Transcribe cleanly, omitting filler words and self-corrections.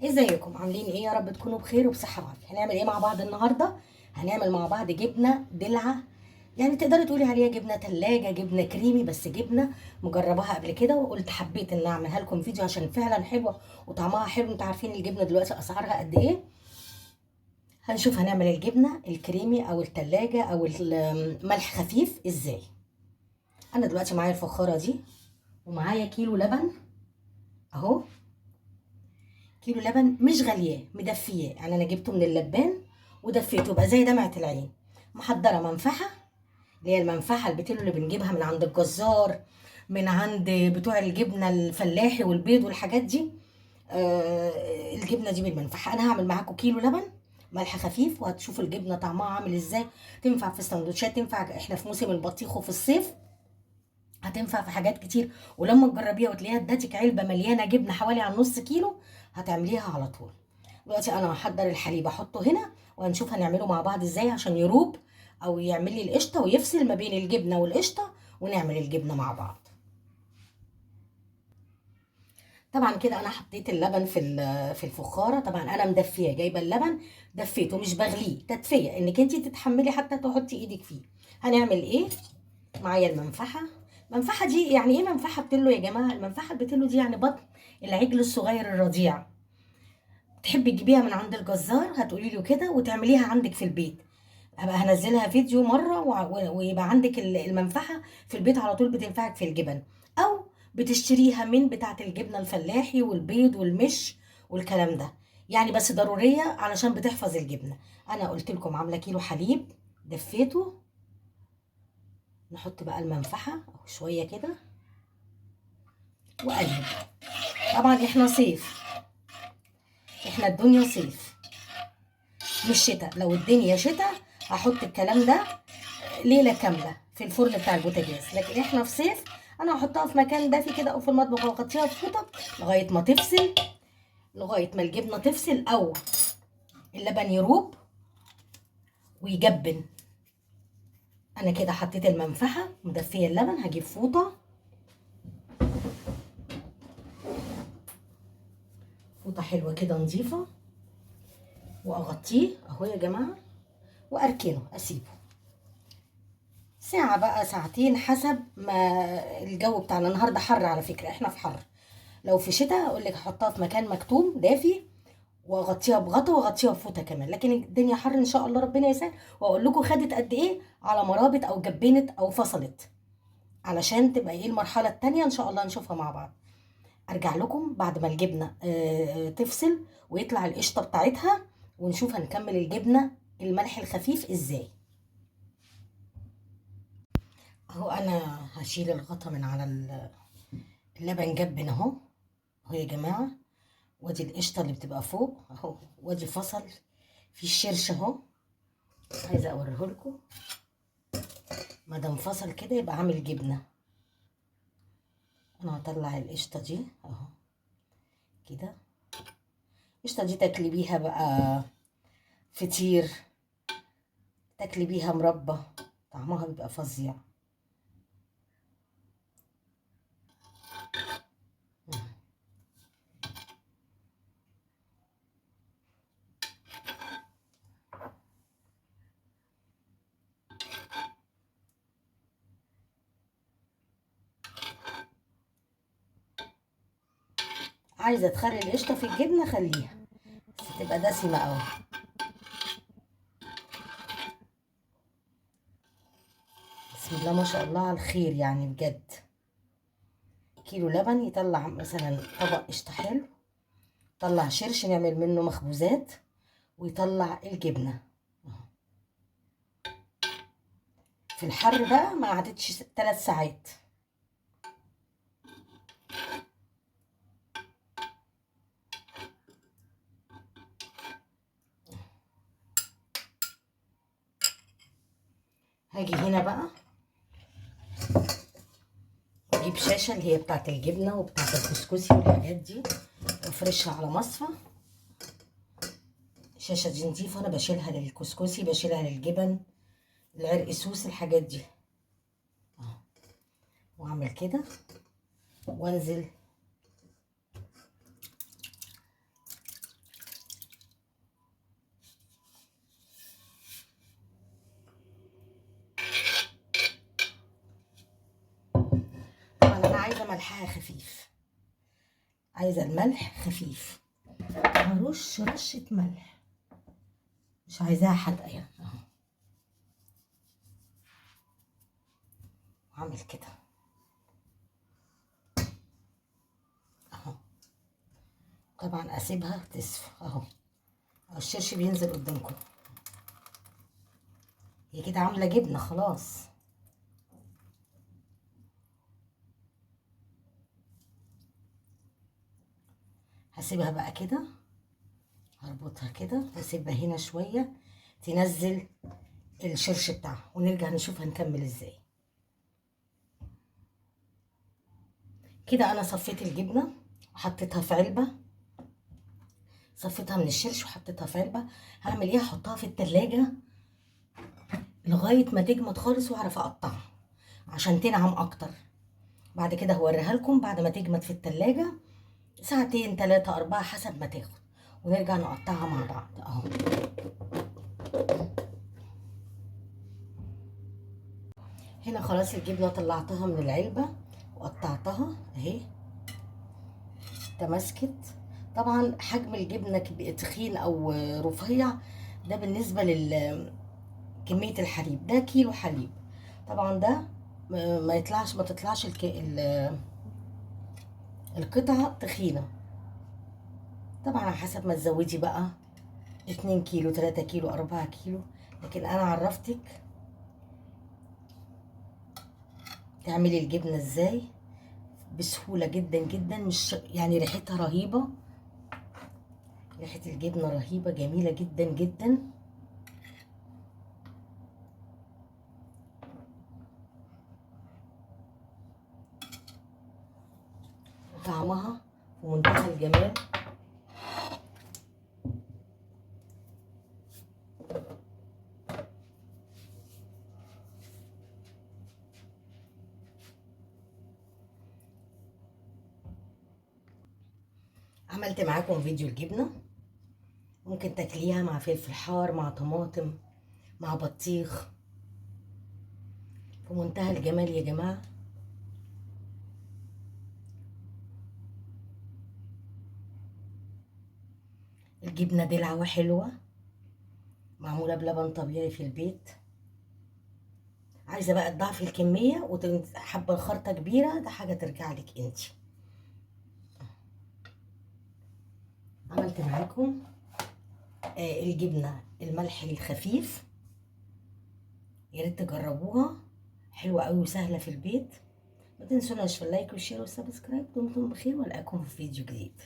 ازيكم عاملين ايه؟ يا رب تكونوا بخير وبصحه وعافيه. هنعمل ايه مع بعض النهارده؟ هنعمل مع بعض جبنه دلعه، يعني تقدري تقولي عليها جبنه تلاجة، جبنه كريمي، بس جبنه مجرباها قبل كده وقلت حبيت ان اعملها لكم فيديو عشان فعلا حلوه وطعمها حلو. انتوا عارفين الجبنه دلوقتي اسعارها قد ايه. هنشوف هنعمل الجبنه الكريمي او التلاجة او الملح خفيف ازاي. انا دلوقتي معايا الفخاره دي ومعايا كيلو لبن اهو. كيلو لبن مش غالياه، مدفياه، يعني انا جبته من اللبان ودفيته يبقى زي دمعه العين. محضره منفعه، اللي هي المنفعه البتلو اللي بنجيبها من عند الجزار، من عند بتوع الجبنه الفلاحي والبيض والحاجات دي. الجبنه دي بالمنفعه. انا هعمل معاكم كيلو لبن ملح خفيف، وهتشوفوا الجبنه طعمها عامل ازاي. تنفع في السندوتشات، تنفع احنا في موسم البطيخ وفي الصيف، هتنفع في حاجات كتير. ولما تجربيها وتلاقيها ادتك علبه مليانه جبنه حوالي عن نص كيلو، هتعمليها على طول. دلوقتي انا هحضر الحليب احطه هنا، وهنشوف هنعمله مع بعض ازاي عشان يروب او يعمل لي القشطه ويفصل ما بين الجبنه والقشطه، ونعمل الجبنه مع بعض. طبعا كده انا حطيت اللبن في الفخاره. طبعا انا مدفيه، جايبه اللبن دفيته، مش بغليه تدفيه انك انت تتحملي حتى تحطي ايدك فيه. هنعمل ايه؟ معايا المنفحه. المنفحه دي يعني ايه منفحه بتلو يا جماعه؟ المنفحه البتلو دي يعني بطن العجل الصغير الرضيع. تحبي تجيبيها من عند الجزار هتقولي له كده وتعمليها عندك في البيت. هبقى هنزلها فيديو مره ويبقى عندك المنفعه في البيت على طول، بتنفعك في الجبن. او بتشتريها من بتاعه الجبنه الفلاحي والبيض والمش والكلام ده، يعني بس ضروريه علشان بتحفظ الجبنه. انا قلت لكم عامله كيلو حليب دفيته. نحط بقى المنفعه اهو شويه كده وقلب. طبعا احنا صيف، احنا الدنيا صيف مش شتاء. لو الدنيا شتاء هحط الكلام ده ليله كامله في الفرن بتاع البوتاجاز، لكن احنا في صيف انا هحطها في مكان دافي كده او في المطبخ واغطيها بفوطه لغايه ما تفصل، لغايه ما الجبنه تفصل او اللبن يروب ويجبن. انا كده حطيت المنفعه مدفيه اللبن، هجيب فوطه، فوطه حلوه كده نظيفه، واغطيه اهو يا جماعه، واركنه اسيبه ساعة بقى ساعتين حسب ما الجو بتاعنا. النهارده حر على فكرة، احنا في حر. لو في شتاء اقول لك احطها في مكان مكتوم دافي واغطيها بغطا واغطيها بفوطه كمان، لكن الدنيا حر ان شاء الله ربنا يسهل. واقول لكم خدت قد ايه على مرابط او جبنت او فصلت، علشان تبقى ايه المرحله التانية ان شاء الله نشوفها مع بعض. ارجع لكم بعد ما الجبنه تفصل ويطلع القشطه بتاعتها، ونشوف هنكمل الجبنه الملح الخفيف ازاي. اهو انا هشيل الغطا من على اللبن جبن اهو. اهو يا جماعه، وادي القشطه اللي بتبقى فوق اهو، وادي فصل في الشرش اهو. عايزه اوريه لكم. ما دام فصل كده يبقى عامل جبنه. انا هطلع القشطه دي اهو كده. القشطه دي تاكلي بيها بقى فطير، تاكلي بيها مربى، طعمها بيبقى فظيع. عايزه تخلي القشطه في الجبنه خليها، بس تبقى دسمه قوي. بسم الله ما شاء الله على الخير، يعني بجد كيلو لبن يطلع مثلا طبق قشطه حلو، طلع شرش نعمل منه مخبوزات، ويطلع الجبنه. في الحر بقى ما قعدتش 3 ساعات. هاجي هنا بقى اجيب شاشه اللي هي بتاعت الجبنه وبتاعت الكسكسي والحاجات دي، وافرشها على مصفى. الشاشه دي نضيفه، انا بشيلها للكسكسي، بشيلها للجبن، العرق سوس، الحاجات دي اهو. واعمل كده وانزل ملحها خفيف، عايزه الملح خفيف، هرش رشه ملح، مش عايزاها حادقه يعني اهو. هعمل كده اهو. طبعا اسيبها تصفى اهو، الشرش بينزل قدامكم. هي كده عامله جبنه خلاص. هسيبها بقى كده، هربطها كده واسيبها هنا شويه تنزل الشرش بتاعها، ونرجع نشوف هنكمل ازاي. كده انا صفيت الجبنه وحطيتها في علبه، صفيتها من الشرش وحطيتها في علبه. هعمل ايه؟ هحطها في التلاجة لغايه ما تجمد خالص واعرف اقطعها عشان تنعم اكتر. بعد كده هوريها لكم بعد ما تجمد في التلاجة ساعتين 3 4 حسب ما تاخد، ونرجع نقطعها مع بعض اهو. هنا خلاص الجبنه طلعتها من العلبه وقطعتها اهي، تماسكت. طبعا حجم الجبنه تخين او رفيع ده بالنسبه كميه الحليب. ده كيلو حليب، طبعا ده ما تطلعش القطعه تخينه. طبعا على حسب ما تزودي بقى 2 كيلو 3 كيلو 4 كيلو، لكن انا عرفتك تعملي الجبنه ازاي بسهوله جدا جدا. مش يعني ريحتها رهيبه، ريحه الجبنه رهيبه جميله جدا جدا. طعمها في منتهى الجمال. عملت معاكم فيديو الجبنه، ممكن تاكليها مع فلفل حار مع طماطم مع بطيخ، في منتهى الجمال يا جماعه. الجبنه دلعه وحلوه، معموله بلبن طبيعي في البيت. عايزه بقى تضاعفي الكميه وحابه الخرطه كبيره، ده حاجه ترجع لك انت. عملت معاكم الجبنه الملح الخفيف، يا ريت تجربوها، حلوه قوي وسهله في البيت. ما تنسوناش في اللايك والشير والسبسكرايب. دمتم بخير والقاكم في فيديو جديد.